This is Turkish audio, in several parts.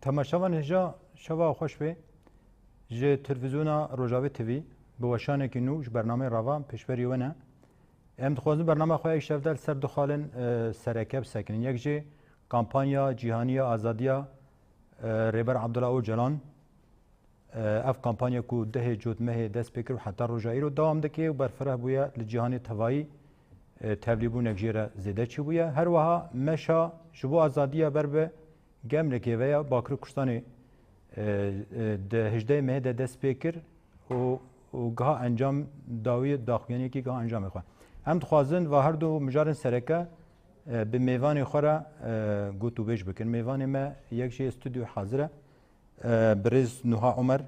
تماشاوان هجا شوا خوش به جه تلویزیونا روجاوی تیوی بوشانه که نو ج برنامه روان پیشبری ونه ام دخوازن برنامه خواه شفدل سر دخالن سرکب سکنین یک جه کامپانیا جهانی آزادیا ریبر عبدالله او جلان اف کامپانیا کو ده جود مه دست بکر و حتی روجایی رو دوام دکه و برفره بویا لجهانی توایی تبلیبون اکجیره زیده چی بویا هر وها مشا جبو آزادیا بر به گمرکی ویا باکر کشتانی ده هجده مه ده دست بکر و گاه انجام داوی داخویانی که گاه انجام میخوان هم دخوازن و هر دو مجارن سرکه به میوان خورا گوتو بیش بکن میوان ما یک جه استودیو حاضره برز نوها عمر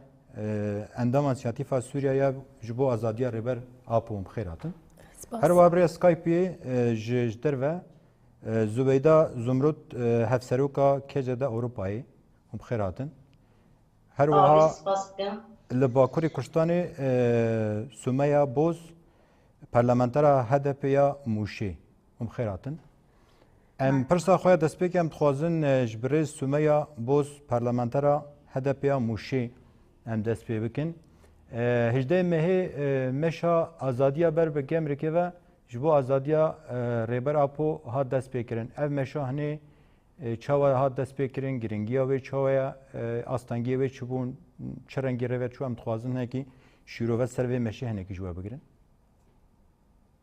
اندام انسیاتیفا سوریا یا جبو آزادیا ریبر آپوم خیراتن هر وابر سکایپی جدر و زبیدا زمرد هفسروکا کجدا اروپایی هم خیراتن هر وها لباکوری کشتانی سومیا بوز پارلمانترا هدف یا موشی هم خیراتن ام پرسا خواه دست بکم تخوازن جبریز سومیا بوز پارلمانترا هدف یا موشی ام دست بکن هجده مهی مشا آزادیا بر بگم رکی و جبو آزادیا ریبر آپو ها دست بکرن اف مشا هنی چاوا ها دست بکرن گرنگیا و چاوا آستانگی و چبون چرنگی رو چو ام تخوازن هکی شیرو و سر و مشی هنی که جوا بگیرن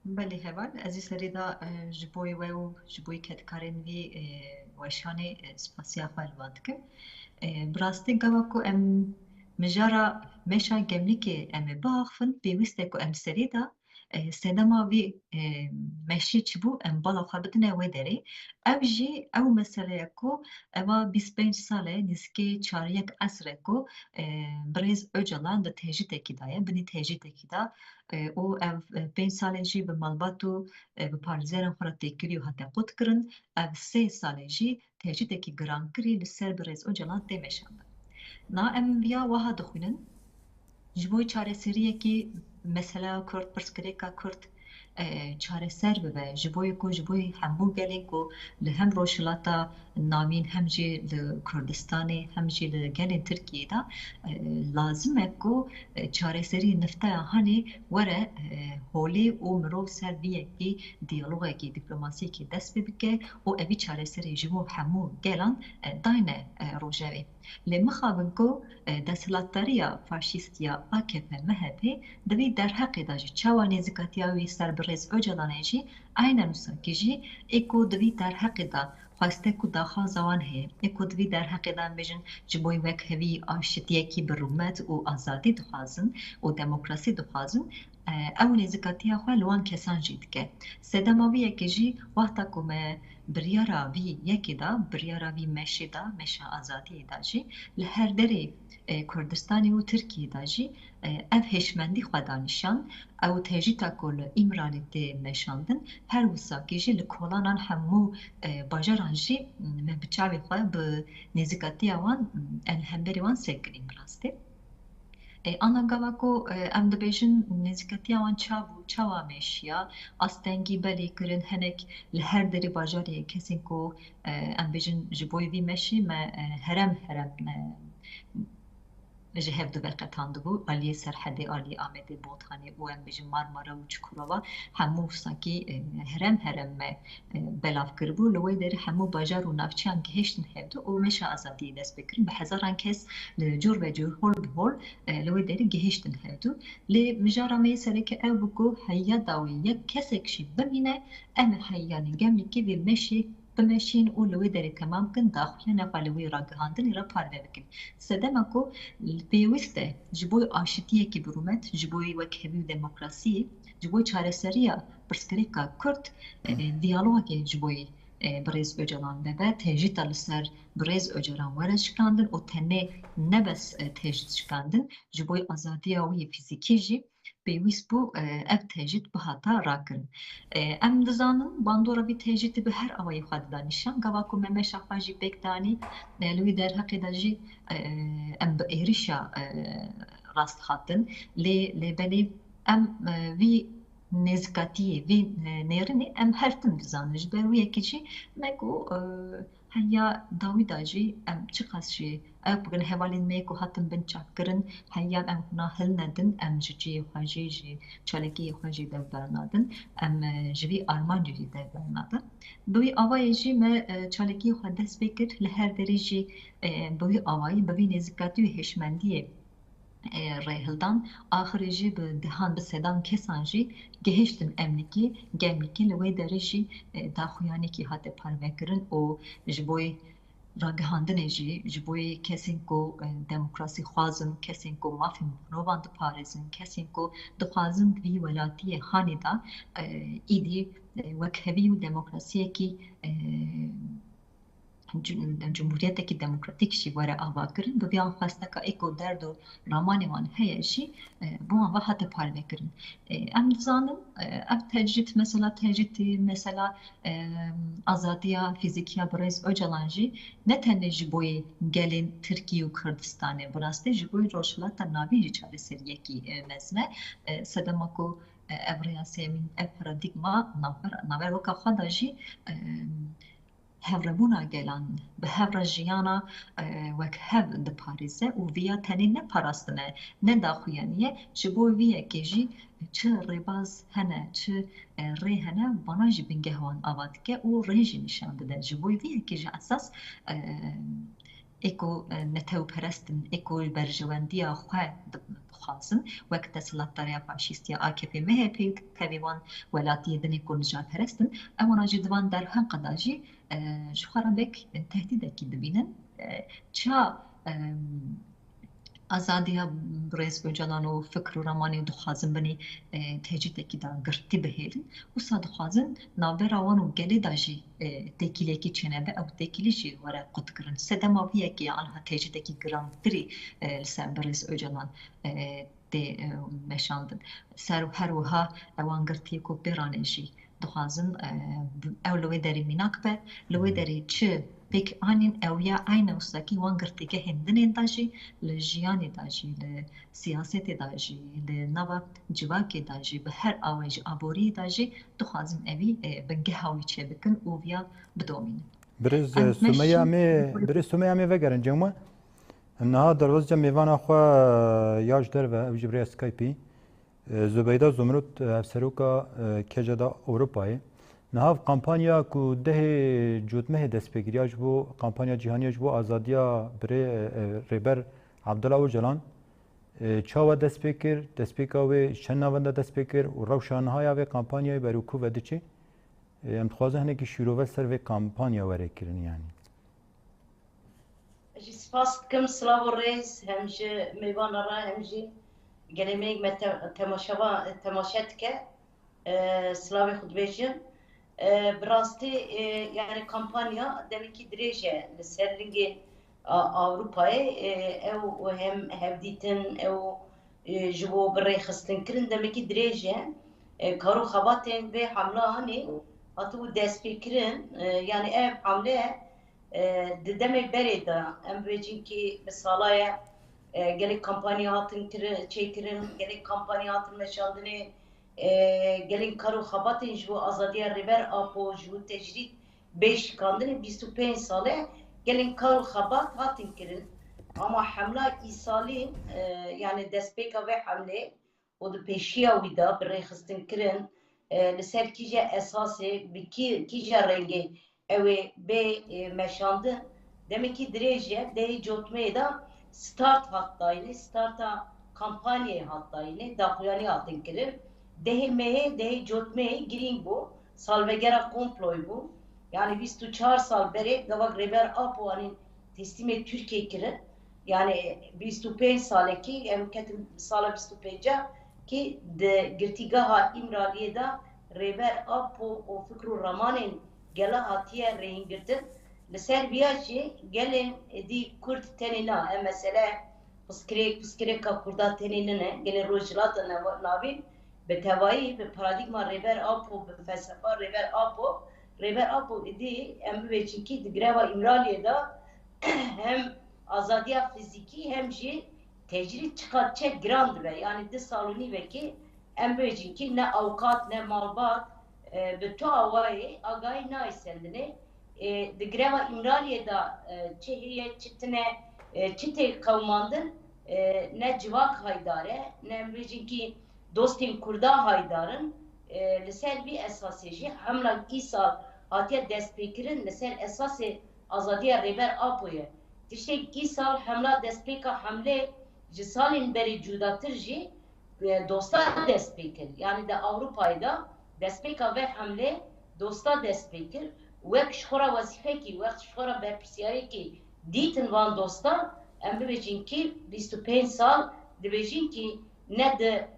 بله هوان از این سری دا جبوی و جبوی کتکارن وی وشانه سپاسیا خالوات که براستی گوا کو ام مجارا مشان گملی که ام باخفن بیوسته کو ام سری دا سینما وی مشی چبو ام بالا خابتنه و داری او جی او مسئله کو اما 25 ساله نزکی چاریک اصره کو بریز اجلان ده تهجید اکی دایه بنی تهجید اکی دا او 5 ساله جی به مالباتو به پارزیرن خورا تکری و حتی قد کرن او 3 ساله جی تهجید اکی گران کری لسر بریز اجلان دیمشن نا ام بیا وها دخونن جبوی چاره سریه کی مثلا کرد پرسکریکا کرد چاره سر ببه جبوی کو جبوی همو گلی کو لهم روشلاتا نامین هم جی لکردستانی هم جی لگلی ترکیه دا لازمه کو چاره سری نفته هانی وره هولی و مرو سر بیه کی دیالوگه کی دیپلماسی کی دست ببکه و اوی چاره سری جبو همو گلان داینه روژوی لمخابن کو دسلاتاریا فاشیستیا AKP MHP دوی در حق داجی چاوا نزکاتیاوی سر برز اجلانه جی aynı مساکی جی اکو دوی در حق دا خواسته کو داخل زوان هی اکو دوی در حق دا بجن جبوی وک هوی آشتیه کی برومت و آزادی دخوازن و دموکراسی دخوازن او نزکاتیا خواه لوان کسان جید که سدماوی یکی جی وقتا کو ما بریارا وی یکی دا بریارا وی مشی دا مشا آزادی دا جی لهر دری کردستانی و ترکیه دا جی اف هشمندی خودانشان او تهجیتا کل امرالیت نشاندن هر وساکی جی لکولانان همو باجران جی بچاوی خواه به نزکاتی وان ان همبری وان سکنیم راسته آنا گاواکو ام دبیجن نزکاتی وان چاوا میشیا استنگی بلی کرن هنک لهر دری باجاری کسین کو ام بیجن جبوی وی مشی ما هرم جهف دو برقتاند بو علی سرحدی علی آمده بودخانه و ام بیجن مارمارا و چکرووا همو ساکی هرم بلاف کربو لوی داری همو باجار و نافچان گهشتن هفدو و مشا آزادی دست بکرن به هزاران کس جور و جور هول بهول لوی داری گهشتن هفدو لی مجارا می سره که او بگو حیا داوی یک کسک شی بمینه ام حیانی گملی که وی مشی بمشین او لوی داری تمام کن داخل نقالوی را گهاندن را پارده بکن سدما کو پیوسته جبوی آشتیه کی برومت جبوی وکهوی دموکراسی جبوی چاره سریه پرسکریکا کرد دیالوگی جبوی برز اجلان ببه تهجیت لسر برز اجلان ورش کندن و تنه نبس تهجیت شکندن جبوی آزادی وی فیزیکی جی پیوست بو اف تهجیت به هاتا راکن ام دزانن باندورا بی تهجیت به هر اوای خود دانشان گواکو ممشا خواجی بکدانی لوی در حق داجی ام به ایریشا راست خاطن لی بلی ام وی نزکاتی وی نیرنی ام هرتن دزانج بر وی یکی مگو هيا داويدا جي ام چقاس جي بگن هوالین میکو هاتن بن چاکرن هيا ام هنا هل ندن ام جي خواجي جي چالکی خواجي دل برنادن ام جوی آرمان جي دل برنادن بوی آوای جی ما چالکی خوا دست بکر لهر دری جی بوی آوای بوی نزکاتی و هشمندیه رهلدان آخر جی به دهان به صدان کسان جی گهشتن امنیکی گمنیکی لوی درشی داخویانی کی هات پرمکرن او جبوی راگهاندن جی جبوی کسین کو دموکراسی خوازن کسین کو مافی نوان د پارزن کسین کو دخوازن وی ولاتی خانی دا ایدی وکهوی و دموکراسی کی جمهوریتێکی دموکراتیکشی وەرە ئاواکردن بە بیان خواستەکە ئێکۆ دەرد و ڕامانێوان هەیەشی بۆوان ڤە هاتە پارێکردن ئەم دزانم ئەم تەجریت مەسەلا تەجریتی مەسەلا ئازادیە فیزیکیا بەڕێز ئۆجەڵانژی نەتەنێ ji بۆی gelên Tirkiye û Kurdistanê bi rastî ji bo rojhilata navî jî çareseriyekî mezin e sedema ku ev rêyasêmîn ev paradigma naverweka xwe da jî هەڤڕەبوونا گەلان بە هەڤڕە ژیانە وەک هەڤ دپارێزە و ڤیا تەنێ نەپاراستنە نەداخویانیە ji بۆ viyekê jî çi rêbaz hene çi rê hene vana jî bingehwan ava dike û rê jî nîşan dide ji bo viyekê jî esas êko netewperestin êko berjewendiya xwe dixwazin wek desthilatdariya faşîstiya AKP MHP tevî wan welatiyê dinê ku nijaperestin em wana jî di van derheqa da jî ji xwe re bek tehdîdekî dibînin ça azadiya Rêz Öcalan û fikr û ramanê dixwazin binê tecrüdekî da girtî bihêlin wisa dixwazin navbera wan û gelê da jî têkîlekî çênebe ew têkîlî jî were qutkirin sedema viyekê anha tecrüdekî girantirî li ser Rêz Öcalan tê meşandin ser her wiha ewan girtiye ku pêranê jî dixwazin ew li wê derê mînak be li wê derê çi pek anên ewya ayna wisa wan girtîgehên dinên da jî li jiyanê da jî li siyasetê da jî li nava civakê da jî bi her awê jî aboriyê da jî dixwazin evî bingeha wî çêbikin û viya bidomînin Birêz Sumeyya me vegerin cema em niha dervezca mêvana xwe ya ji derve ew ji birêya Skypeî Zübeyda Zumrut hevseroka keja da Ewropayê nihav kampanya ku dehê cotmehê destpêkiriya ji bo kampanya cîhaniya ji bo azadiya birê rêber Abdullah Öcalan çawa destpêkir destpêka wê çend navan de destpêkir û rewşa nihaya vê kampanyayê berûkû vediçe em dixwazin hinekî şîrove ser vê kampanya were kirin yanî Jî spas dikim silav û rêz hem ji mêvana re hem jî gelê me temaşe dike silavê xwe dibêjim bi rastî yani kampanya demekî dirêj e li ser rengê Avrupayê ew hem hevdîtin ew ji bo birêxistinkirin demekî dirêj e karo xebatên vê hemla hanê hatibû destpêkirin yani ev hamle di demê berê de em bêjin kî bi salaya gelek kampanya hatin çêkirin gelek kampanya hatin meşandinê gelên karo xebatên ji bo azadiya rêber apo ji bo tecrîd bê şikandinê 25 salê gelên karo xebat hatin kirin ama hemla îsalîn yani destpêka vê hemlê û di pêşiya wî de birêxistinkirin li ser kîja esasê bi kîja rengê ew ê bê meşandin demekî dirêj e dehê cotmeyê de start hat dayînê starta kampanyayê hat dayînê daxuyanî hatin kirin dehê mehê dehê cotmeyê girîng bû salvegera komployê bû yani 24 sal berê gavak rêber apo anî teslîmê Tirkiye kirin yani 25 salekî em ketin sala 25 ki di girtîgeha İmraliyê de rêber apo û fikr û ramanên gela hatiye rêhîngirtin li ser viya jî gelên dî Kurd tenê na em mesele piskirêka Kurda tenê nine gelên rojhilata navîn bi tevayî bi paradigma rêber apo bi felsefa rêber apo dî em bibêjin kî di greva İmraliyê de hem azadiya fizîkî hem jî tecrîd çiqat çek giran dibe yani di salonî vekî em bêjin kî ne awqat ne malbat bi to awayê agahî naîsendinê دگروا İmraliye da çehiye çitine çite kavmandın ne civak haydare ne bejinki dostin kurda haydarın لسر bir esasıcı hamla İsa hatiye destpekirin لسر esası azadiye reber apoye tişek İsa hamla destpeka hamle cisalin beri cudatır ji dosta destpekir yani de Avrupa'da destpeka ve hamle dosta destpekir وقت شخورا وظیفه کی وقت شخورا برپرسیاری کی دیتن وان دوستا ام ببیجین کی 25 سال دبیجین کی نه de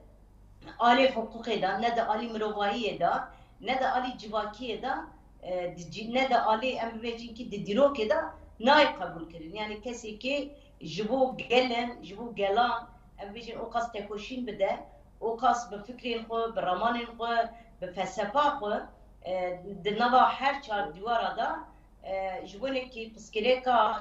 Ali hukuki da ne de Ali mirovaiye da ne de Ali civakiye da ne de Ali emvecin ki de diroke da nay kabul kirin yani kesi ki jibu gelen jibu gelan emvecin o kas tekoşin bide o kas be fikrin xo be ramanin xo be felsefa xo de nava her çar divara da jibune ki psikoleka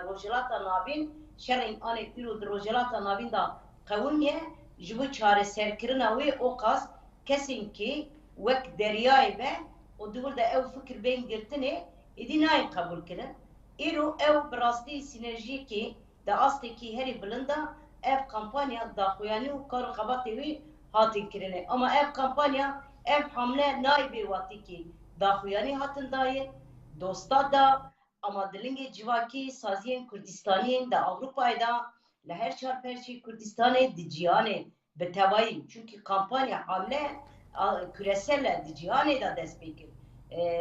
rojelata navin şer'in ane piro rojelata navin da kavunye jibu çare serkirina ve o kas kesin ki vek deryayı ve o duvarda ev fikir ben girtine idinayı kabul kirin. İro ev birasti sinerji ki da asteki heri bilinda ev kampanya da huyani u kar kabatevi hatin kirine. Ama ev kampanya ev hamle naibi vati ki da huyani hatın dayı dosta da ama dilinge civaki saziyen Kürdistan'ın da Avrupa'da le her çarperçi Kürdistan'ı diciyane betavayım. Çünkü kampanya hamle küresel diciyane da despekir.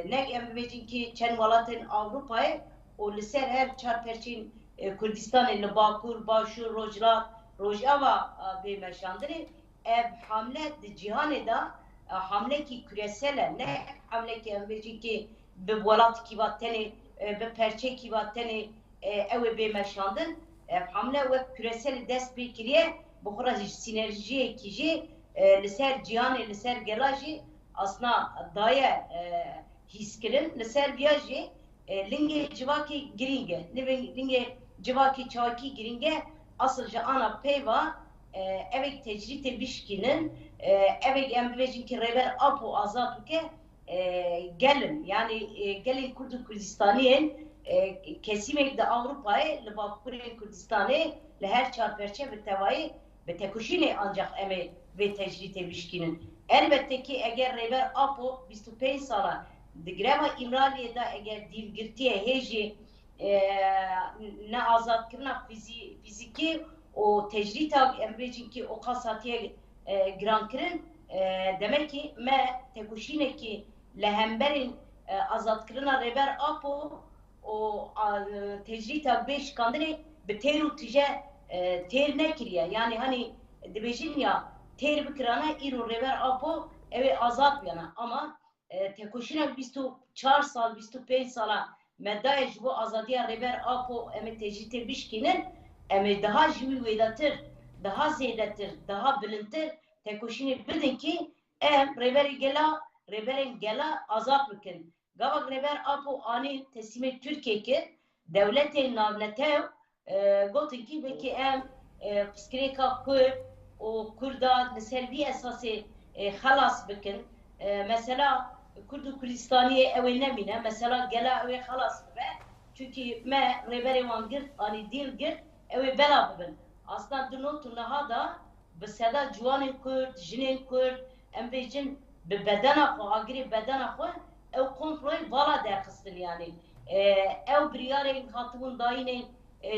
Ne emvecin ki çen valatın Avrupa'ya o liser her çarperçin Kürdistan'ı Bakur, Başur, Rojava bemeşandırı ev hamle diciyane da hamle ki küresel ne hamle ki emvecin ki be valat kivateni be perçe kivateni ev bemeşandın hamle ve küresel despekiriye bu kadar sinerjiye kişi liser cihan liser gelajı aslında daya hiskirin liser viajı linge civaki giringe linge civaki çavaki giringe asılca ana peyva evek tecrite bişkinin evek emvecin ki rever apo azatuke gelin yani gelin Kurdu Kürdistan'ın kesimek de Avrupa'ya Libakur'un Kürdistan'ı le her çarperçe ve tevayı ve tekuşine ancak eme ve tecrite bişkinin. Elbette ki eğer rever apo 25 sala digrema İmraliye'de eğer dilgirtiye heji ne azat kırna fiziki o tecrita emrecin ki o kasatiye gran kırın demek ki me tekuşine ki lehemberin azat kırna rever apo o tecrita beş kandine be teru tije ter ne kiriye yani hani debejin ya ter bikrana iro rever apo eve azat yana ama tekoşina 24 sal 25 sala medayej bu azadiya rever apo eme tecrite bişkinin eme daha jimi vedatır daha zedetir daha bilintir tekoşini bildin ki reverin gela azat bikin gavak rever apo ani teslime Türkiye ki devletin navnetev gotin ki belki em psikolika kur o kurda selvi esası halas bikin mesela Kurdu Kürdistan'ı eve nemine mesela gela eve halas be çünkü me reveri van girt ani dil girt eve bela bibin aslında dünotun daha da biseda juanın Kurd jinin Kurd em bejin be bedena xo agri bedena xo ev kontrol vala derkistin yani ev briyare hatun dayine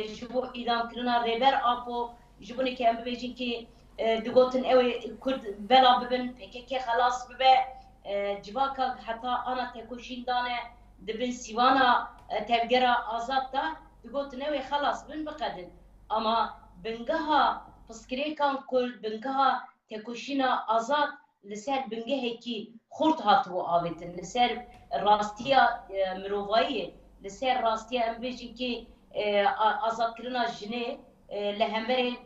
jibo idam kirina rever apo jibone ki em bejin ki digotin ev Kurd bela bibin PKK halas bibe civaka hatta ana tekoşin dane dibin sivana tevgera azat da digotin ev halas bin bakadin ama bingaha psikirekan Kurd bingaha tekoşina azat liser bingahe ki khurt hatu avetin liser rastiya mirovayı liser rastiya em bejin ki azat kirina jine lehemberin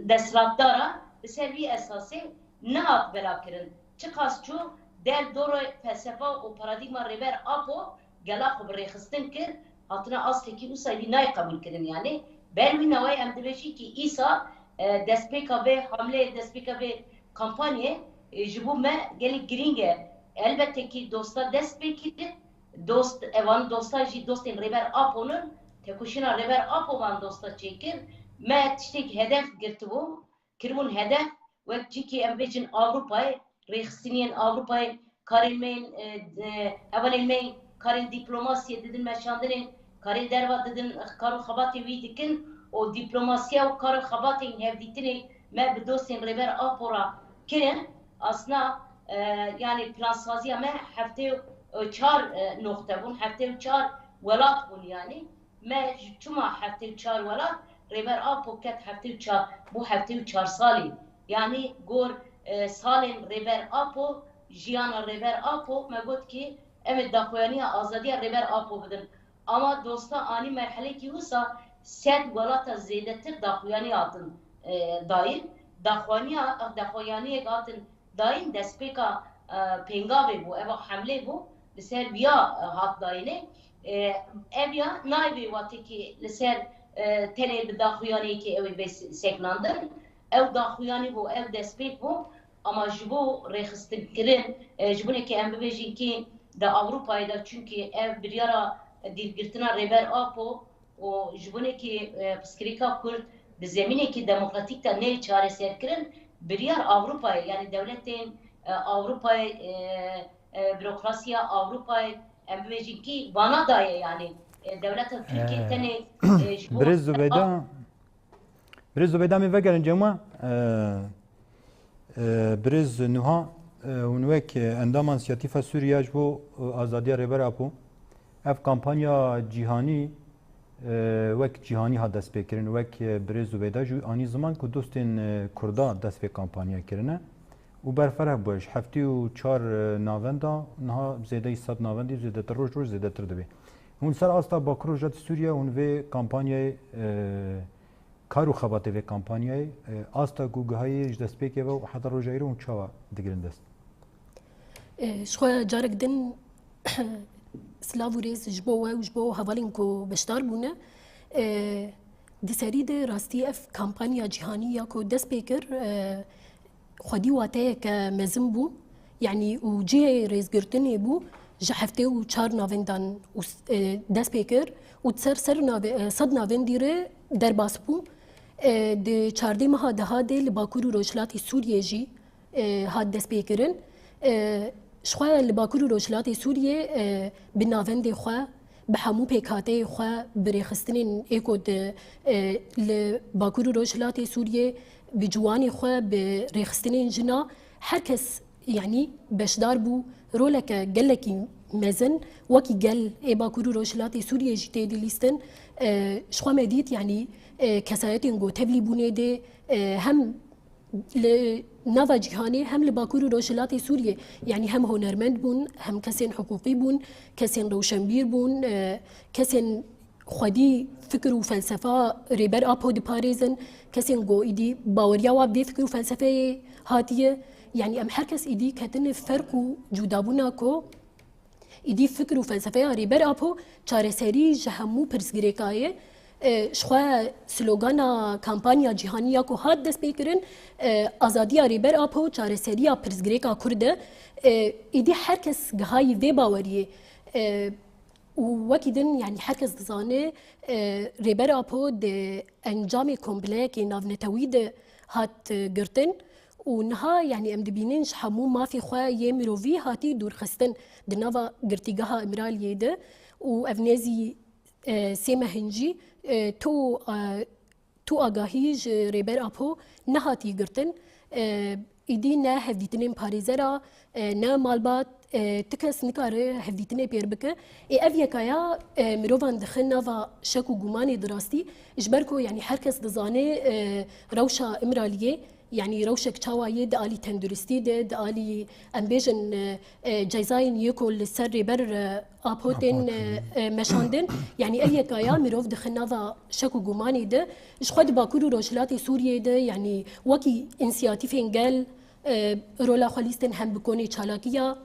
deslatdara liser bir esası ne hat bela kirin çıkasçu der doğru felsefa o paradigma rever apo gela xubri xistin kir hatına az teki usaydi nay kabul kirin yani ben bir navay emdibeşi ki İsa despeka ve hamle despeka ve kampanya jibu me gelip giringe elbette ki dosta despeki dost evan dosta jî dostên rêber Apo'nun tekuşina rêber Apo van dosta çêkir me tiştekî hedef girtibû kiribûn hedef wek cîkî em bêjin Avrupayê rêxistiniyên Avrupayê karên me evalên me karên dîplomasiyê didin meşandinên karên derva didin kar û xebatê wî dikin û dîplomasiya û kar û xebatên hevdîtinê me bi dostên rêber Apo ra kirin asna yani plansaziya me heftê çar nokta bûn heftê çar welat bûn yani me çima heftê çar welat rêber Apo ket heftê çar bû heftê çar salî yani gor salên rêber Apo jiyana rêber Apo me got ki em ê daxuyaniya azadiya rêber Apo bidin ama dosta anî merhelekî wisa sed welata zêdetir daxuyaniya hatin dayîn daxuyaniyek hatin dayîn destpêka pêngavê bû eva hemlê bû li ser viya hat dayînê ev ya nayê watekî li ser tenê bi daxuyaniyekê ew ê seknandin ew daxuyanî bû ew destpêk bû ama ji bo rêxistinkirin ji binekî em bibêjin kî di Avrupayê de çünkü ev biryara dîrgirtina rêber Apo û ji binekî piskirêka Kurd di zemînekî demokratîk de nê çareserkirin biryar Avrupayê yani devletên Avrupayê bürokrasiya Avrupayê em bibêjin kî vana daye yani devleta Türkiye tenê Birêz Zubeyda min vegerin cema birêz niha hûn wek endaman siyatîfa Sûriya ji bo azadiya rêber Apo ev kampanya cîhanî wek cîhanî hat destpêkirin wek birêz Zubeyda jî anî ziman ku dostên Kurda destpê kampanya kirine û berfereh bûye ji heftê û çar navenda niha zêdeyî sed navendî zêdetir roj zêdetir dibe hûn ser asta Bakur û Jet Sûriya hûn vê kampanyayê kar û xebatê vê kampanyayê asta ku gihayê ji destpêkê ve û heta rojayî hûn çawa digirin dest ji xwe carek din silav û rêz ji bo we û ji bo hevalên ku beşdar bûne di serî de rastî ev kampanya cîhanî ya ku dest pê kir xwedî wateyeke mezin bû yani û cihê rêzgirtinê bû ji heftê û çar navendan dest pê kir û ser sed navendî re derbas bû di çardê meha dehadê li Bakur û Rojhilatê Sûriyê jî hat dest pê kirin ji xwe li Bakur û Rojhilatê Sûriyê bi navendê xwe bi hemû pêkhateyê xwe bi rêxistinên êko li Bakur û Rojhilatê Sûriyê bi ciwanê xwe bi rêxistinên jina herkes yani beşdar bû roleke gelekî mezin wekî gel ê Bakur û Rojhilatê Sûriyê jî tê dilîstin ji xwe me dît yani kesayetên gotevlî bûnê de hem li nava cîhanê hem li Bakur û Rojhilatê Sûriyê yani hem honermend bûn hem kesên hukûqî bûn kesên rewşenbîr bûn kesên xwedî fikir û felsefa rêber Apo diparêzin kesên got îdî baweriya wan vê fikir û felsefeyê hatiye yani em herkes îdî ketine ferq û cudabûna ku îdî fikir û felsefeya rêber Apo çareserî ji hemû pirsgirêkayê ji xwe slogana kampanya cîhanî ya ku hat dest pê kirin azadiya rêber Apo çareseriya pirsgirêka Kurd e îdî herkes gihayî vê baweriyê û wekî din yani herkes dizane rêber Apo di encamê kompleyekê navnetewî de hat girtin û niha yani em dibînin ji hemû mafê xwe yê mirovî hatî dûrxistin di nava girtîgeha Emiraliyê de û ev nêzî sê mehên jî tu agahî ji rêber Apo nehatî girtin îdî ne hevdîtinên parêzera ne malbat ti kes nikare hevdîtinê pêr bike ev yekaya mirovan dixin nava şek û gumanê di rastî ji ber ku yani herkes dizane rewşa Emiraliyê yani rewşek çawayê di alî tenduristî de di alî em bêjin cezayên yê ku li ser rêber Apo tên meşandin yani ev yekaya mirov dixin nava şek û gumanê de ji xwe di Bakur û Rojhilatê Sûriyê de yani wekî însiyatîfên gel rola xwe lîstin hem bi konê çalakiya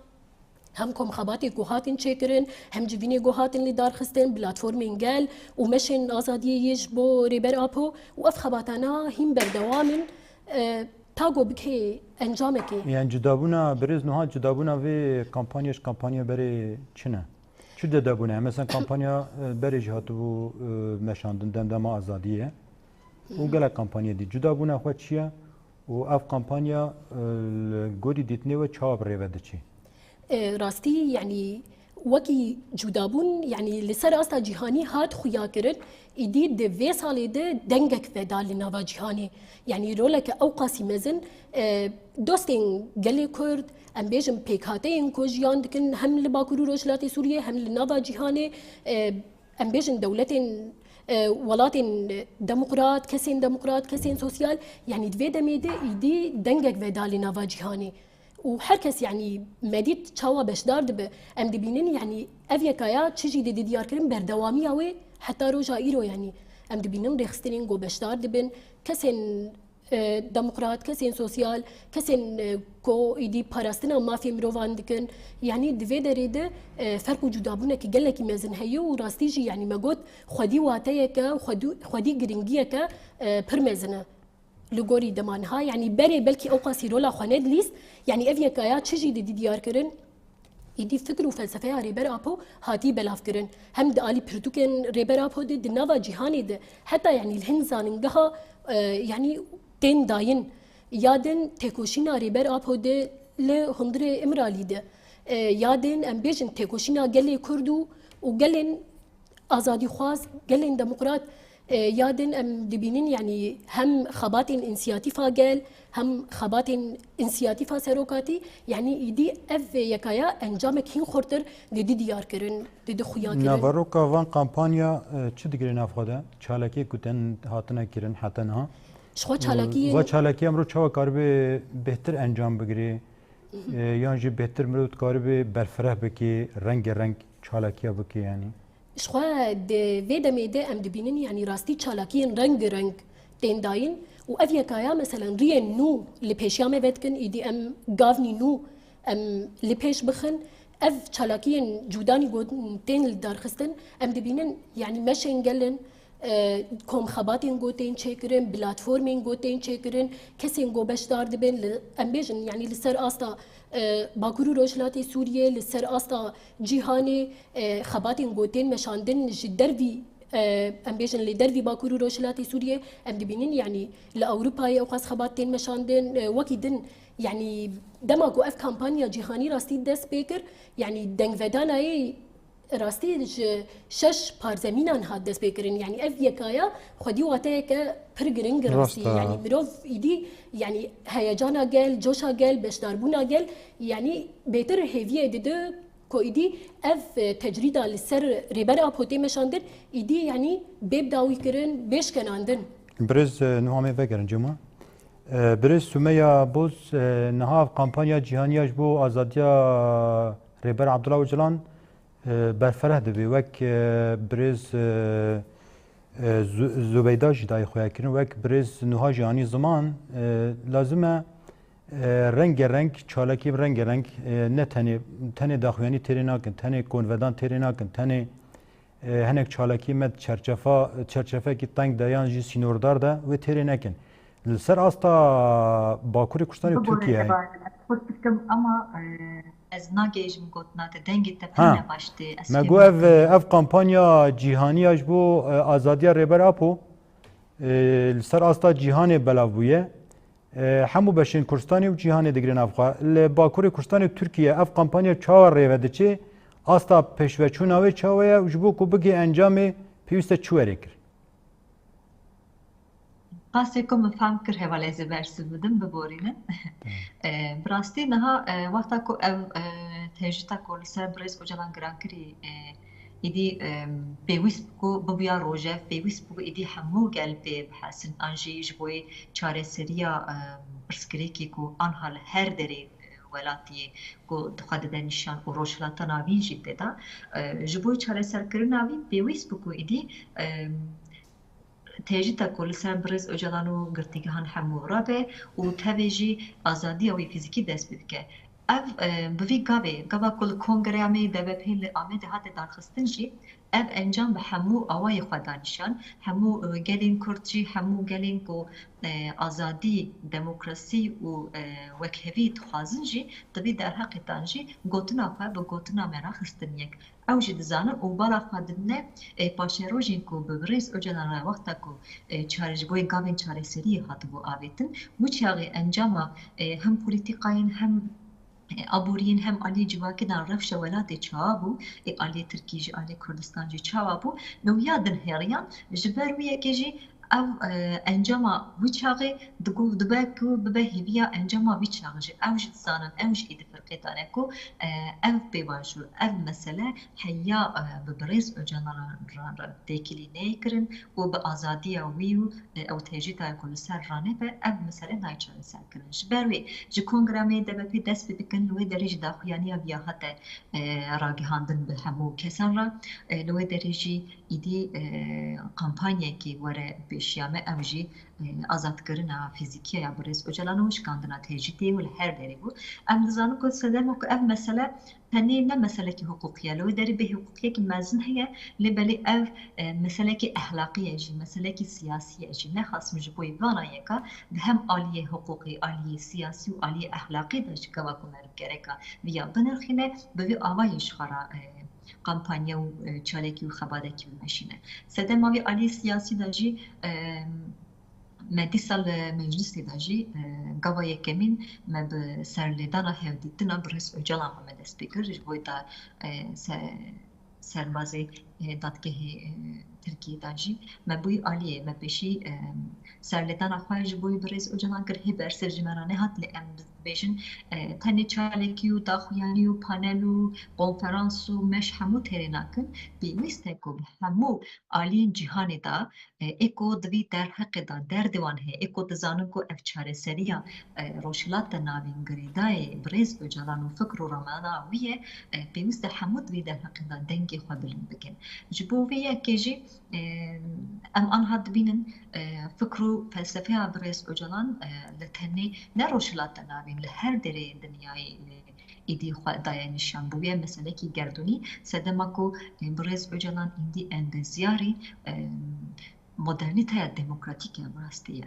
hem komxebatê ku hatin çêkirin hem civînê ku hatin lê darxistin platformên gel û meşên azadiyê ji bo rêber Apo û ev xebatana hîn berdewamin ta got bike encamekê yani cudabûna birêz niha cudabûna vê kampanyaya ji kampanya berê çi ne چه داده بونه مثلا کمپانیا برج هاتو مشاندن دمدما آزادیه و گله کمپانیا دی جدا بونه خود چیه و اف کمپانیا گودی دیتنی و چاب ریوده چی راستي يعني وكي جودابون يعني لسر استا جهاني هات خويا كرن ايدي دي في سالي دي دنگك فدا لنافا جهاني يعني رولك اوقاسي مزن دوستين قالي كرد ام بيجم بيكاتين كو جيان دكن هم لباكورو روشلاتي سوريا هم لنافا جهاني ام بيجن دولتين ولاتين ديمقراط كسين سوسيال يعني دفي دميدي ايدي دنگك فدا لنافا جهاني وحركس يعني مديت تشاوا بشدار دب ام دبينين يعني افيكايا تشجي دي ديار كريم بردوامي اوي حتى روجا ايرو يعني ام دبينين ريخسترين جو بشدار دبن كسن ديمقراط كسين سوسيال كسين كو ايدي باراستنا ما في مروفان دكن يعني دفي دريده فرق جدابونه كي قال لك مازن هيو وراستيجي يعني ما قلت خدي واتيكا خدي جرينجيكا برمزنا لغوري دمانها يعني بري بلكي اوقاسي رولا خواند ليست يعني افيا كايا تشجي دي ديار كرن يدي فكر وفلسفه ريبر ابو هاتي بلاف كرن هم دالي برتوكن ريبر ابو دي نافا جهاني دي حتى يعني الهنزان انها يعني تين داين يادن تيكوشينا ريبر ابو دي لهندري امرالي دي يادن ام بيجن تيكوشينا قالي كردو وقالن ازادي خواز قالن ديمقراط يادن ام دبينين يعني هم خباتين انسياتيفا قال هم خباتين انسياتيفا سروكاتي يعني يدي اف يكايا انجامك هين خورتر دي ديار كرن دي خويا كرن نافاروكا وان کمپانیا چه دیگری نافخوده چالکی کتن هاتنه کرن حتنها شخوا چالاکی و چالکی امرو چوا کاربه بهتر انجام بگیری یعنی بهتر مرود کاربه برفره بکی رنگ چالکیا بکی يعني شخوا دي فيدا ميدا ام دبينين يعني راستي تشالاكين رنگ تين داين وافيا كايا مثلا ريان نو لبيشيامي بيتكن ايدي ام غافني نو ام لبيش بخن اف تشالاكين جوداني قود تين الدار خستن ام دبينين يعني مشين قلن كوم خباتين قوتين شكرن بلاتفورمين قوتين شكرن كسين قو بشدار دبن ام بيجن يعني لسر استا باكورو روشلاتي سوريا لسر استا جيهاني خباتين قوتين مشاندن جدرفي ام بيجن لدرفي باكورو روشلاتي سوريا ام دبينين يعني لاوروبا اوقاس خباتين مشاندن وكيدن يعني دماغو اف كامبانيا جيهاني راستي دس بيكر يعني دنگ وداناي راستي شش بارزمينان هاد دس بيكرين يعني اف يكايا خدي واتايكا برجرينج راستي يعني مروف ايدي يعني هيجانا قال جوشا قال بشداربونا قال يعني بيتر هيفيه دي كو ايدي اف تجريدا للسر ريبر ابوتي مشاندن ايدي يعني بيبداوي كرن بيش كناندن برز نوامي فكرن جمعه برز سمية بوز نهاف كامبانيا جهانية جبو آزادية ريبر عبدالله وجلان برفره دبی وک برز زبیده جدای خواه کردن وک برز نوها جهانی زمان لازمه رنگ چالکی رنگ نه تنه داخویانی تری نکن تنه کنودان تری نکن تنه هنک چالکی مد چرچفه کی تنگ دایان جی سینوردار ده و تری نکن لسر استا باکوری کشتانی ترکیه اما از ناگیجم گوتنات دنگی تپنه باشتی مگو اف کامپانیا جیهانی اش بو آزادی ریبر اپو لسر استا جیهان بلاویه همو بشین کردستانی و جیهان دیگرین افغان باکوری کردستانی ترکیه اف کامپانیا چهار ریوده چه استا پیشوچون اوی چاویه وجبو کو بگی انجام پیوسته چوری کر قاسي كم فهم كره ولا زبرس بدم ببورينا براستي نها وقتا كو تهجتا كل سر بريس وجلان جرانكري إدي بيويس بكو ببيا روجة بيويس بكو إدي حمو قلبي بحسن أنجي جبوي چاره سريا برسكريكي كو أنها لهر دري ولاتي كو دخاد دنشان و روشلاتا ناوين جيد دا جبوي چاره سر كرناوي بيويس بكو إدي تيجي كل سر برز أجلانو قرتيجهان حمو رابع وتهجي آزادي أو فيزيكي دست بدك ev bi vî gava ku li kongreya me DBP li Amedê hate darxistin jî ev encam bi hemû awayê xwe danîşan, hemû gelên Kurd jî, hemû gelên ku azadî, demokrasî û wekhevî dixwazin jî di vî derheqetan jî gotina xwe bi gotina me re xistin yek. Ew jî dizanin û bala xwe didine paşerojên ku bi Birêz Öcalan re wexta ku ji bo gavên çareseriyê hatibû avêtin, wî çaxê encama hem polîtîkayên hem aboriyên hem aliyê civakîdan rewşa welatê çawa bû, aliyê Tirkî jî aliyê Kurdistan jî çawa bû, nûya din hêriyan ji ber wî yekê jî ev encama wî çaxê dibe ku bibe hêviya encama wî çaxê jî ew jî dizanin ew jî êdî firqêtane ku ev pêvajo ev mesele heya bi Birêz Öcalan re têkilî neykirin û bi azadiya wî û ew têjîta ku li ser ranebe ev mesele nayê çareserkirin. Ji ber wê ji kongreya me DBP dest pê dikin li wê derê jî daxuyaniya vîya hate ragihandin bi hemû kesan re, li wê derê jî êdî kampanyekê were pêşiya me ew jî azadkirina fîzîkî ya Birêz Öcalan û şikandina têjîtê û li her derê bû. Em dizanin ku sedema ku ev mesele tenê ne meselekî hukukî ye, li wê derê bê hukukiyekî mezin heye, lê belê ev meselekî ehlaqî ye jî, meselekî siyasî ye jî. Nexwasim ji bo vana yeka bi hem aliyê hukukî, aliyê siyasî û aliyê ehlaqî de ji gava ku merivgereka vîya binirxîne, bi vî awayê ji xwe re kampanya û çalekî û xebadekî bimeşîne. Sedema wî aliyê siyasî de jî me dîsa li meclisê de jî gava yekemîn me bi serlêdana hevdîtina Birêz Öcalan me dest pê kir ji bo da serbazê dadgehê Tirkiyê de jî me bûyî aliyê me pêşî serlêdana xwe ji bo Birêz Öcalan kir hê bersiv ji me re nehat lê em bêjin tenê çalekî û daxuyanî û panel û konferans û meş hemû têrê nakin, pêwîst e ku hemû aliyên cîhanê da êko di vî derheqê da derdê wan heye, êko dizanin ku ev çareseriya rojhilata navên girêdayê Birêz Öcalan û fikr û ramana wî ye, pêwîst e hemû di vî derheqê da dengê xwe bilind bikin. Ji bo vê yekê jî em anha dibînin fikr û felsefeya Birêz Öcalan li tenê ne rojhilata navên li her derê dinyayê êdî xwe daye nîşan bû ye meselekî gerdûnî sedema ku Birêz Öcalan îdî endezyarî modernîteya demokratîk ya rastî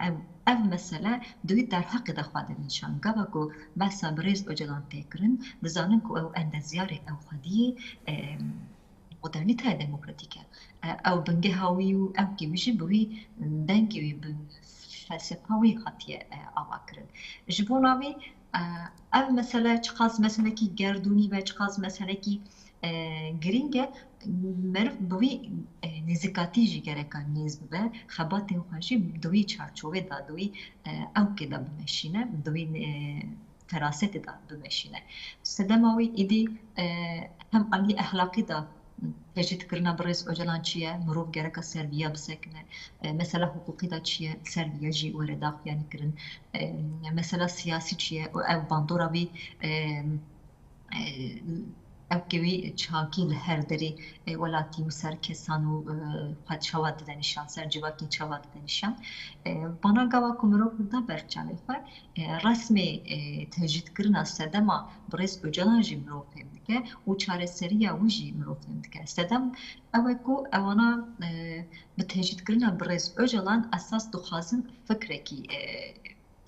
ev mesele di wî derheqê de xwe de nîşan gava ku behsa Birêz Öcalan tê kirin dizanin ku ew endezyarê ew xwediyê modernîteya demokratîk e ew bingeha wî û evkê wî jî bi wî dengê wî bi felsefa wî hatiye ava kirin. Ji bo navê ev mesele çiqas meselekî gerdûnî ve çiqas meselekî girîng e meriv bi wî nêzîkatî jî gereka nêz bibe, xebatên xwe jî di wî çarçovê da di wî ewkê de bimeşîne, di wî ferasetê da bimeşîne. Sedema wî êdî hem aliyê ehlaqî da tecrüdkirina Birêz Öcalan çi ye, mirov gereka ser vîya bisekine, mesela hukukî da çi ye, ser vîya jî were daxuyanî kirin, mesela siyasî çi ye, ev bandora wî evkê wî çakî li her derê welatî û ser kesan û xwe çawa dide nîşan, ser civakî çawa dide nîşan. Bana gava ku mirov da berçavê xwe resmê tecrüdkirina sedema Birêz Öcalan jî mirov fêm dike û çareseriya wî jî mirov fêm dike. Sedem ew e ku ewana bi tecrüdkirina Birêz Öcalan esas dixwazin fikrekî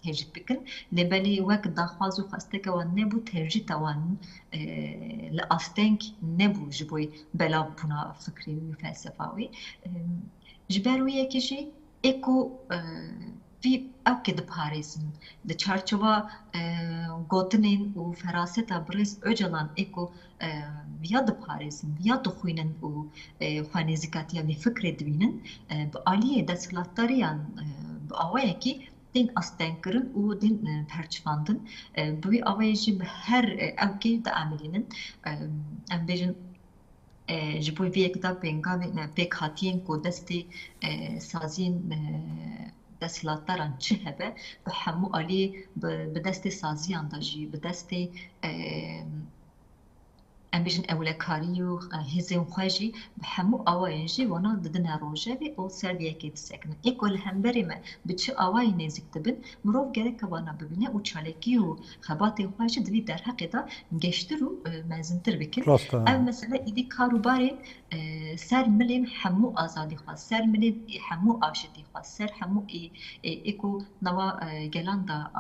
tecrüd bikin, lê belê wek daxwaz û xwesteke wan nebû tecrüda wan li asteng nebû ji bo belavbûna fikrî wî û felsefa wî. Ji ber wî yekê jî êko vî evkê diparêzin di çarçova gotinên û feraseta Birêz Öcalan êko viya diparêzin, viya dixwînin û xwe nêzîkatiya vê fikrê dibînin, bi aliyê desthilatdariyan bi awayekî din astengkirin û din perçivandin. Bi wî awayê jî bi her evkê de emelînin. Em bêjin ji bo vê yekê da pêngavên pêk hatiyên ku destê saziyên desthilatdaran çi hebe, bi hemû aliyê bi destê saziyan da jî, bi destê ام بیشن اولکاری و هزین خوشی به همو آوایجی ونا ددن روجه بی او سربیه که تسکنن اکول هم بریم به چه آوای نزیک تبن مروف گره که وانا ببینه او چالکی و خبات خوشی دوی در حق دا گشتر و مزنتر بکن او مثلا ایدی کارو باره سر ملیم همو آزادی خواست سر ملیم همو آشتی خواست سر همو اکو نوا گلان دا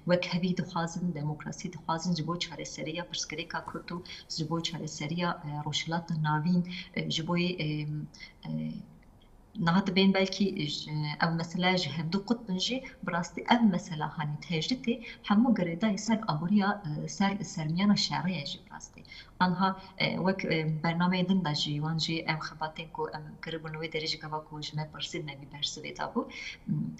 وک هوی دخوازن دموکراسی دخوازن جبو چاره سریا پرسکری که کردو جبو چارەسەریە ڕۆژهەڵاتە ناوین ji بۆ نهات بین بلکی او مثلا ji hevdû qutbin jî bi rastî ev mesela hanî têjitê hemû girêdayî ser aboriya ser sermiyana şerê jî bi rastî anha wek bernameyê din de jî wan jî ev xebatên ku em kiribûn wê derê jî gava ku ji me pirsî nevî bersivê dabû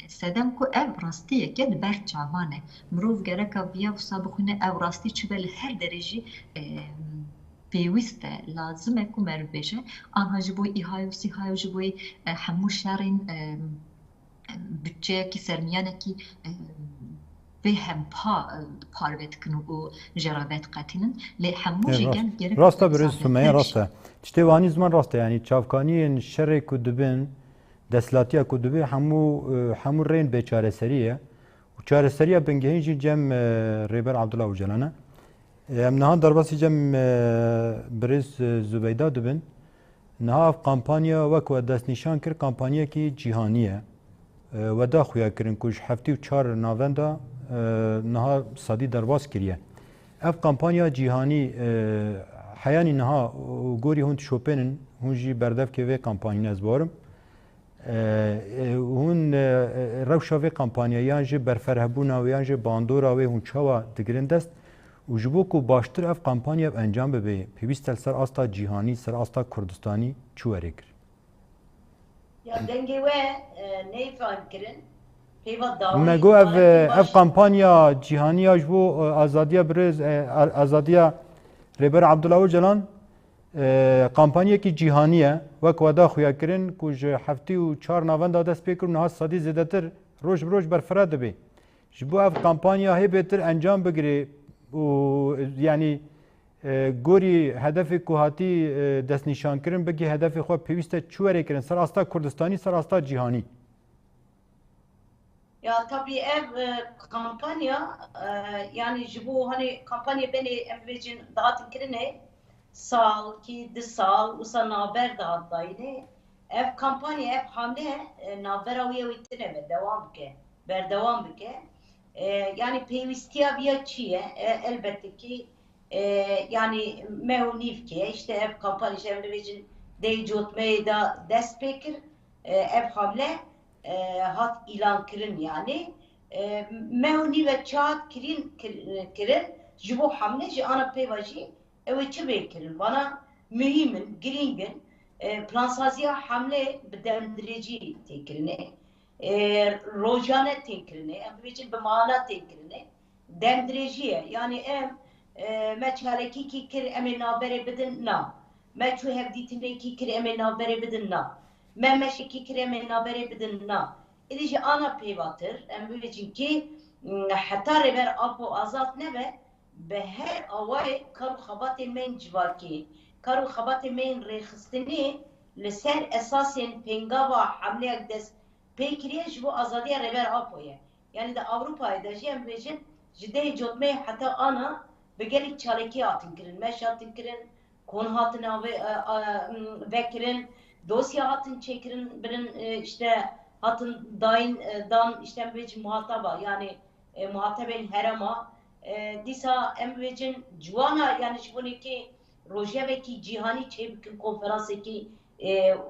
sedem ku ev rastiyeke li ber çavan e mirov gereka viya wisa bixwîne ev rastî çibe li her derê jî پێویستە لازمە ku me bêje anha ji bo îhaya û sîhaya ji bo hemû şerên bütçeyekî sermiyanekî vê hem parve dikin û jeravet qetînin lê hemû jî gel gerek rast e birêz Sumeyye rast e tiştê wanî ziman rast e yanî çavkaniyên şerê ku dibin desthilatiya ku dibe hemû rên bêçareserî ye û çareseriya bingehîn jî cem Rêber Abdullah Öcalan e em niha derbasî cem birêz Zubeyda dibin niha ev kampanya wek we destnîşan kir kampanyekî cîhanî ye we da xuya kirin ku ji heftî û çar navenda niha sadî derbas kiriye ev kampanya cîhanî heyanî niha gorî hûn tişopênin hûn jî berdevkê vê kampanyîne ez barim hûn rewşa vê kampanyayan jî berferhebûna wê yan jî bandora wê hûn çawa digirin dest û ji bo ku baştir ev kampanya encam bibe pêwîst ser asta cîhanî ser asta Kurdistanî çi were kir Ya dengê we neyfam kirin pêva dawî me got ev kampanya cîhaniya ji bo azadiya birêz azadiya Rêber Abdullah Öcalan kampanyekî cîhanî ye wek we da xuya kirin ku ji heftî û çar navenda dest pê kirin niha sadî zêdetir roj bi roj berfira dibe ji bo ev kampanya hêbêtir encam bigire û yanî gorî hedefê ku hatî destnîşankirin bigî hedefê xwe pêwîst e çi were kirin ser asta Kurdistanî ser asta cîhanî Ya tabii ev kampanya yani ji bo hani kampanya benê em bêjin dahatin kirine sal ki di sal wisa naber dahat dayîne ev kampanya ev hamle navbera wê wî tune ve dewam bike berdewam bike yani pêwîstiya viya çi ye elbette ki yani mehunîvke işte ev kampanya em dibêjin dey cotmeyê da dest pê kir ev hamle hat ilan kirin yani mehunî ve çahat kirin ji bo hamle ji ana pêva jî ew ê çi bê kirin bana mühîmin girîngin plansaziya hamle bi demdirêcî tê kirine rojane tê kirine em dibêjin bi mana tê kirine demdirêjî ye yani em me çalekî kir em ê navberê bidin na me çû hevdîtinekî kir em ê navberê bidin na me meşekî kir em ê navberê bidin na êdî jî ana pêvatir em bibêjin ki heta Rêber Apo Azad nebe bi her awayê kar û xebatên me yên civakî kar û xebatên me yên rêxistinê li ser esasên pêngava hemleyek dest pê kiriye ji bo azadiya Rêber Apo ye yani de Avrupayê de jî em bêjin ji dê cotmeyê heta ana bi gelek çalekî hatin kirin meş hatin kirin kon hatin vekirin dosya hatin çekirin birin işte hatin dayın dan işte em bêjin muhataba yani muhatabên herema dîsa em bêjin ciwana yani ji bonekî rojevekî cîhanî çêbikin konferansekî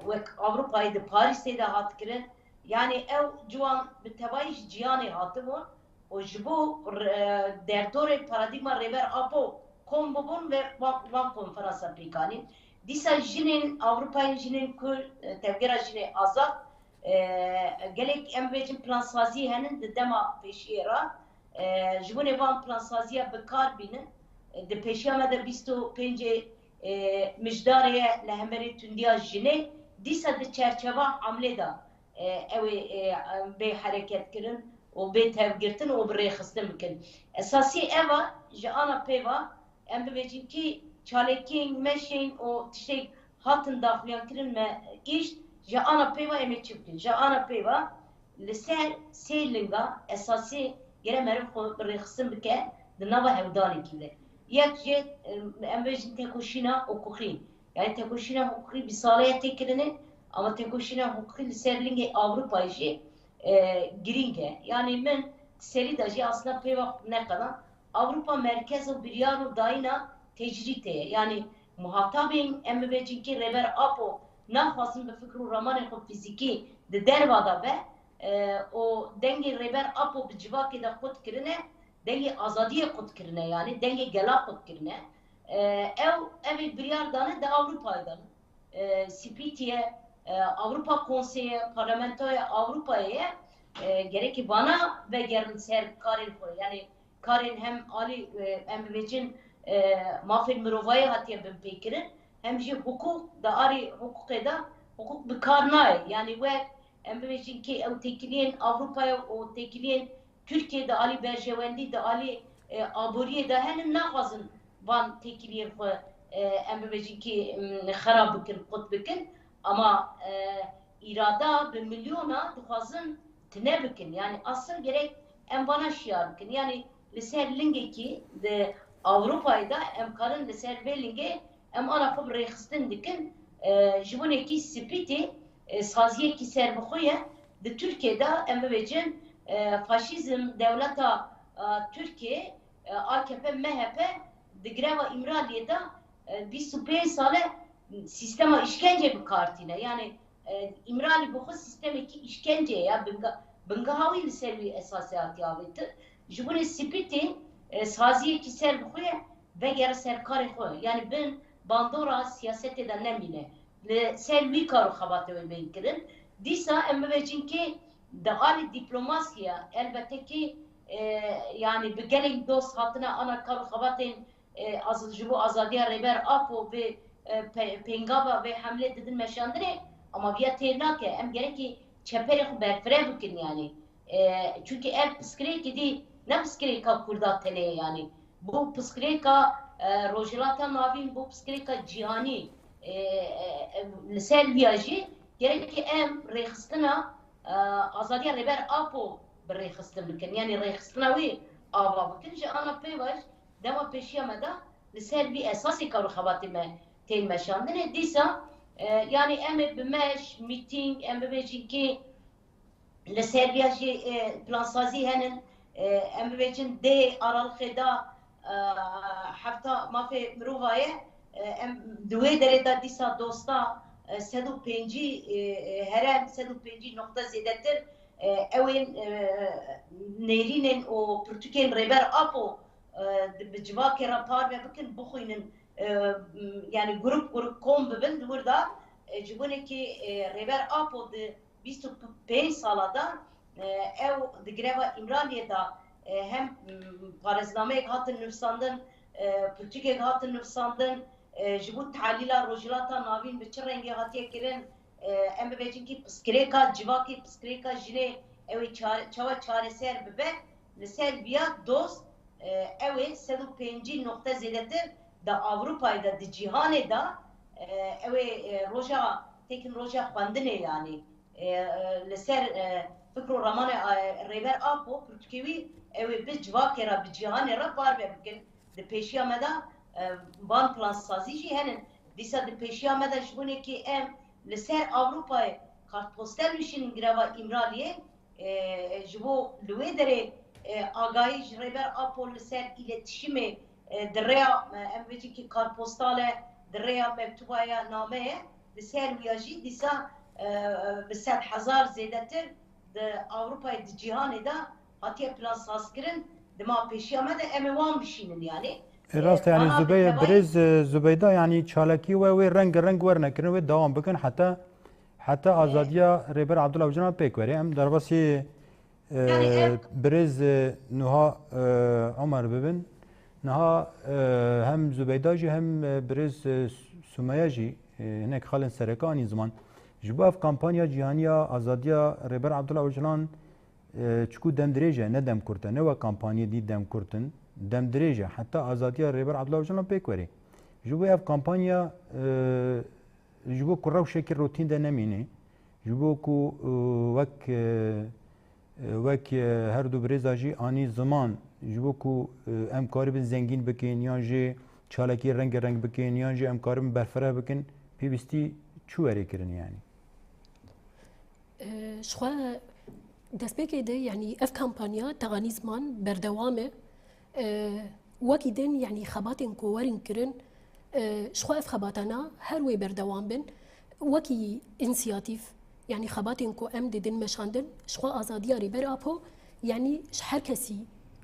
wek Avrupayê di Parîsê de hat kirin yani ew ciwan bi tevahî ji ciyanê hatibûn û ji bo derdorê paradigma Rêber Apo kom bibûn ve van konferansa pêkanîn dîsa jinên Avrupayên jinên ku tevgera jinê azad gelek em bêjin plansazî henin di dema pêşiyê ra ji bo van plansaziya bikar bînin di pêşiya me de 25 mijdarê li hemerê tundiya jinê dîsa di çerçeva hamlê da ew ê bê hereket kirin û bê tevgirtin û bi rêxistin bikin esasî eva ji ana pêva em bibêjin ki çalekên meşên o tiştek hatın daxiliyan kirin me iş ji ana pêva em ê çi bikin ji ana pêva li ser sê linga esasî gere meriv xwe rêxistin bike di nava hevdanekî de yek jê em bêjin têkoşîna hukukî yani têkoşîna hukukî bir salaya tê kirine ama têkoşîna hukukî li ser lingê Avrupayê jî girîng e yani min serî de jî aslında pêva neqedan Avrupa merkez û biryar û dayîna tecrît ye yani muhatabên em bibêjin ki rêber apo naxwazin bi fikr û ramanên xwe fîzîkî di derva da be o dengê rêber apo bi civakê de xwe dikirine dengê azadiyê xwe dikirine yani dengê gela xwe dikirine ev ê biryar dane di Avrupayê de Spîtiye Avrupa Konseyi Parlamentoya Avrupa'ya gerekli bana ve gerin ser karın koy yani karın hem ali hem bebecin mafil mirovaya hatiye ben pekirin hem ji hukuk da ari hukuka da hukuk bir karnay yani ve hem bebecin ki ev tekiliyen Avrupa'ya o tekiliyen Türkiye'de ali berjevendi de ali aburiye da henin nafazın van tekiliyen hem bebecin ki xarab bikin kut bikin ama irada bir milyona dixwazin tine bikin yani asıl gerek em bana şiar bikin yani li ser lingê kî di Avrupayê da em karin li ser vê lingê em ana xwe bi rêxistin dikin ji binekî spîtê saziyekî serbixwe ye di Türkiye'de em bibêjin faşîzm dewleta Türkiye AKP MHP di greva İmraliyê da 25 sale sistema işkence bir kartine yani İmrali bu sistemeki işkence ya bingahavi li servi esasiyatı avıtı jibune spiti saziye ki serbuye ve ger serkari koy yani ben bandora siyaset eden nemine le servi karu xabatı ve benkirin disa emmevecin ki da ali diplomasiya elbette ki yani bir gelin dost hatına ana karu xabatın azıcı azadiya reber apo ve pengava ve hamle dedin meşandire ama via ternake em gereki çeperi berfere bikin yani çünkü ev psikolojik di ne psikolojik kurda tele yani bu psikolojik rojilata navin bu psikolojik cihani lisel viaji gereki em rexistina azadiya reber apo berexistin bikin yani rexistina ve ava bikin ji ana pevaj dema peşiyamada lisel bir esası karu xabatime teyl meşandine disa yani em bimeş meeting em bibêjin ki li Serbiya jî plansazî henin em bibêjin dê Aralıkê da hefta mafê mirovaye em di wê derê da dîsa dosta 105 herem 105 nokta zêdetir ewên nêrînên û pirtûkên rêber apo bi civakê re parve bikin bixwînin yani grup kom bibin burada jibuneki reber apo de 25 salada ev de greva İmraliye da hem paraznamek hatın nüfsandın politikek hatın nüfsandın jibu talila rojilata navin biçi rengi hatiye kirin em bebecin ki psikreka civaki psikreka jine ev çava çareser bibe li Serbiya dost ev 105 nokta zedetir da Avrupa'da da cihanê da ew roja tekin roja xwendinê yani li ser fikr û ramanê rêber apo Pirtûkewî ew bi civakê re bi cihanê re parve bikin di pêşiya me da van plansazî jî henin dîsa di pêşiya me da ji binekî em li ser Avrupayê kartpostel wîşînin greva İmraliyê ji bo li wê derê agahî ji rêber apo li ser îletişimê دریا ام ویجی که کارپستاله دریا مکتوبایا نامه بسر ویاجی دیسا بسر هزار زیاده تر د اروپای د جهان دا هاتیه پلاس سازکرین دما پیشیامه ده اموان بشینن yani راست yani Zübeyda yani çalaki ve renk ورنکرن و devam بکن حتی azadiya Reber Abdullah Öcalan pek veri hem darbasi brez nuha Ömer bibin نها هم زبیداجی هم برز سومیاجی هنک خالن سرکانی زمان جباف کمپانیا جهانیا آزادیا ربر عبدالله اوجلان چکو دم دریجه نه دم کرتن نه و کمپانی دی دم کرتن دم دریجه حتی آزادیا ربر عبدالله اوجلان پیکوری جبو اف کمپانیا جبو کو روشکی روتین ده نمینه جبو کو وک هر دو برزا جی آنی زمان جبو کو ام کاری بن زنگین بکن یا جی چالکی رنگ بکن یا جی ام کاری بن برفره بکن پیوستی چو اری کرن یعنی شخوا دەستپێکێ دە یعنی ئەف کامپانیا تەغانی زمان بەردەوامە وەکی دن یعنی خەباتێن کۆوەرین کردن شخوا ئەف خەباتانە هەروێ بەردەوام بن وەکی ئینسیاتیف یعنی خەباتێن کۆ ئەم دێدن مەشاندن شخوا ئازادیە ڕێبەر ئاپۆ یعنی هەر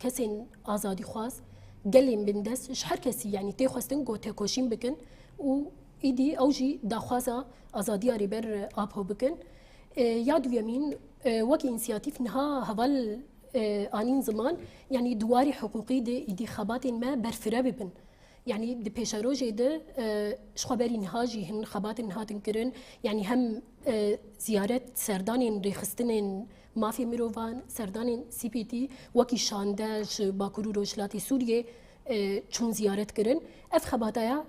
کەسێن ئازادی خواست گەلێن بندەست هەر کەسی یعنی تێخواستن گۆ تێکۆشین بکن و ئیدی ئەو ژی داخوازە ئازادیە ڕێبەر ئاپۆ بکن یا دوێمین وەکی ئینسیاتیف نها هەڤال ئانین زمان یعنی دواری حقوقی دێ ئیدی خەباتێن مە بەرفرە ببن یعنی di pêşerojê de xweberî niha jî hin xebatên hatin kirin yani hem ziyaret serdanên rêxistinên mafê mirovan serdanên CPT wekî şande ji Bakurû Rojhilatê Sûriyê çûn ziyaret kirin ev xebataya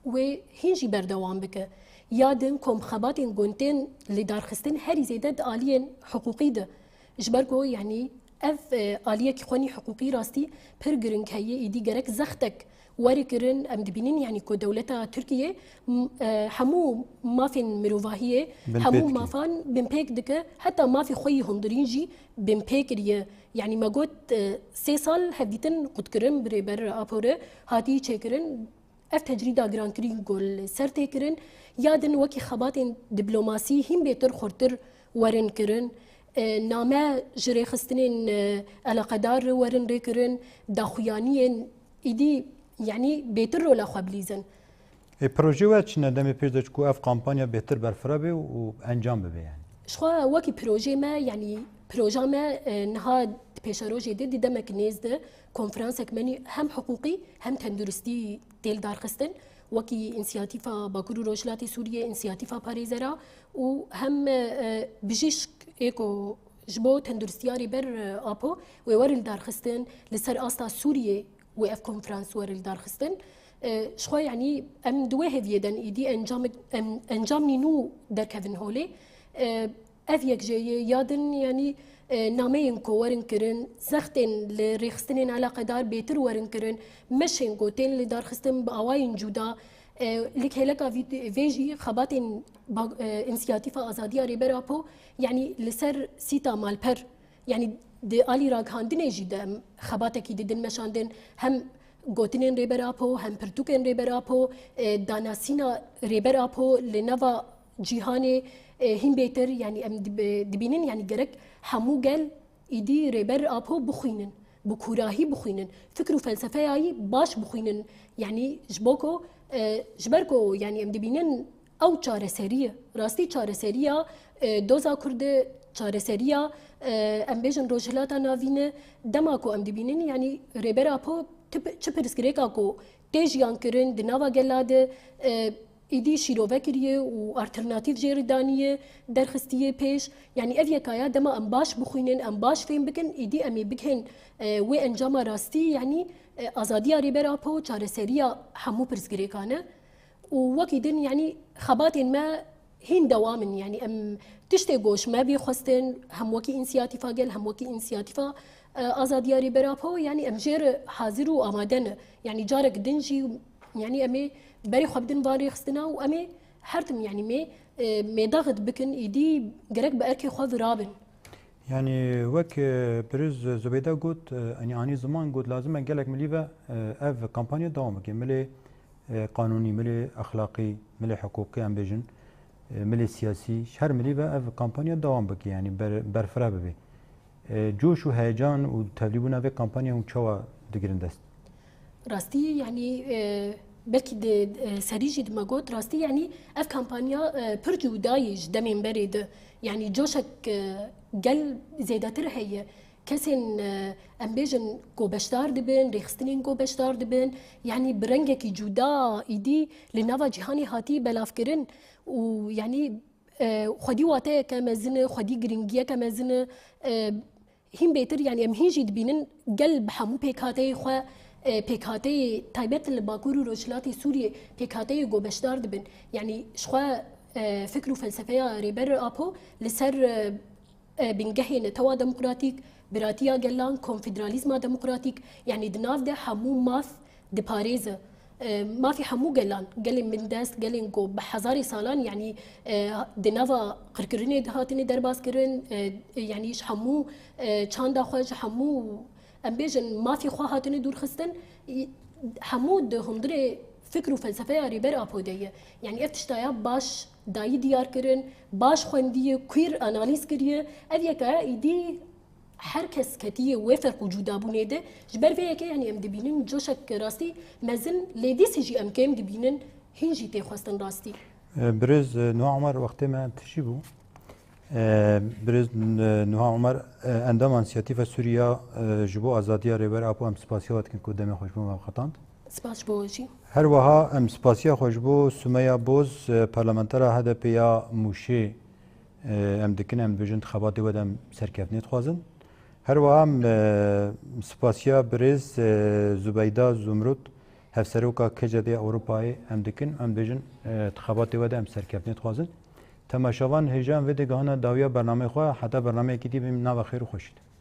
wê hîn jî berdewam bike ya din kom xebatên gundên lêdarxistin herî zêde di aliyên hiqûqî de ji ber ku yani ev aliyekî xwenî hiqûqî rastî pir giring heye êdî gerek zextek واري كرن ام دبينين يعني كو دولتا تركيا حمو مافين مروفاهيه حمو مافان بمبيك دكه حتى ما في خوي هندرينجي بمبيك يعني ما قلت 3 سال هديتن قد كرن بريبر ابوره هاتي تشكرن اف تجريدا جران كرين جول سرتي كرن يادن وكي خباتين دبلوماسي هم بيتر خورتر ورن كرن نامه جري خستنين علاقدار ورن ريكرن داخويانين ايدي يعني بيتر ولا خبليزن پروژه و چنه دمی پیش داشت کو اف کمپانیا بهتر برفره به و انجام بده يعني شخوا وكي بروجي ما يعني بروجا ما نها بيشاروجي دي دمك نيزده كونفرنسك مني هم حقوقي هم تندرستي ديل دار خستن وكي انسياتيفا باكورو روجلاتي سوريا انسياتيفا باريزرا وهم بجيش ايكو جبو تندرستياري بر ابو ويورل دار خستن لسر استا سوريا وقف كونفرنس ورل دار خستن شخوا يعني ام دوه هفيدن ايدي انجام نينو در كيفن هولي افيك جاي يادن يعني نامين كورن كرن زختن لريخستنين على قدار بيتر ورن كرن مشين قوتين لدار خستن باواين جودا لك هلكا فيجي خباتين انسياتيفا ازاديا ريبرابو يعني لسر سيتا مالبر يعني د آلی راگهاندنه جیده خباتکی دیدن مشاندن هم گوتنین ریبراپو هم پرتوکن ریبراپو داناسینا ریبراپو لنوا جیهانه هم بیتر يعني ام دبینن يعني گرک همو گل ایدی ریبر آپو بخوینن بکوراهی بخوینن فکر و فلسفه ای باش بخوینن يعني جبوکو جبرکو يعني ام دبینن او چاره سریه راستی چاره سریه دوزا کرده چاره سریه ام بیجن روجلاتا ناوینه دماکو ام دبینن یعنی ریبرا پو چپرسکریکا کو تیجیان کرن دناوا گلاده ایدی شیروه کریه و ارترناتیف جیردانیه درخستیه پیش یعنی اویا کایا دما ام باش بخوینن ام باش فهم بکن ایدی امی بکن و انجام راستی یعنی ازادیا ریبرا پو چاره سریه همو پرسکریکانه و وکیدن یعنی خبات ما هين دوام يعني ام تشتي قوش ما بيخستن هم وكي انسياتيفا قال هم وكي انسياتيفا ازادياري برابو يعني ام جير حاضر وامادن يعني جارك دنجي يعني امي بري خبدن باري خستنا وامي حرتم يعني مي ضغط بكن ايدي قرك باركي خذ رابن يعني وك برز زبيده قلت اني زمان قلت لازم اقلك مليفه اف كامبانيا دوام ملي قانوني ملي اخلاقي ملي حقوقي ام بيجن ملي سياسي شهر ملي بقى في كامبانيا دوام بك يعني برفرا ببي جوش وهيجان وتبليبونا في كامبانيا وشوا دقرن دست راستي يعني بلكي سريجي ما قلت راستي يعني اف كامبانيا برجو دايج دمين بريد يعني جوشك قل زيادتر هي كسن امبيجن كو بشتار دبن ريخستنين كو بشتار دبن يعني برنجك جودا ايدي لنافا جهاني هاتي بلافكرن ويعني خدي واتايا كمازنه خدي جرينجيا كمازنه هم بيتر يعني ام هيجي دبينن قلب حمو بيك هاتي خو پێکهاتەی تایبەت لە باکوور و ڕۆژهڵاتی سووریە پێکهاتەی گۆبەشدار دەبن یعنی شخوا فکر و فەلسفەیە ڕێبەر ئاپۆ لەسەر بنگەهێنێتەوە دەموکراتیک براتیا گەلان کۆنفیدرالیزما دەموکراتیک یعنی دناودا هەموو ماف دپارێزە مافی هەموو گەلان گەلێن من دەست گەلێن گۆ بە حەزاری ساڵان یعنی دناوە قڕکردنێ هاتنێ دەرباسکردن یعنیش هەموو چاندا خۆش هەموو ئەم بێژن مافی خوا هاتنێ دوورخستن هەموو هەندرێ فکر و فەلسفەیە ڕێبەر ئاپۆدەیە یعنی ئەف تشتایە باش دایی دیارکردن باش خوێندیە کویر ئانالیز کردیە ئەv یەکە ئیدی هەر کەس کەتیە وێ فەرق و جودابوونێدە ji ber vê yekê yani em dibînin coşek rastî mezin lêdîsî jî em kêm dibînin hîn jî tê xwestin rastî برز نوح عمر وقتی ما تشی بو برز نوح عمر اندام سیاتیف سوریا جبو آزادیا ریبر اپو ام سپاسیا وقتی که دم خوش بو خطاند سپاس بۆ ژی هر وها ام سپاسیا خوش بو سومیا بوز پارلمانتر HDP یا موشی ام دکن ام بجن انتخابات ودم سرکفنیت خوازن هر وها سپاسیا برز زبیده زمرد هفسروکا کجدی اروپایی ام دکن ام بجن انتخابات ودم سرکفنیت خوازن تماشاوان هجان و دگاهنا داویا برنامه خواه حتی برنامه کی دی بیم نو خیر خوشید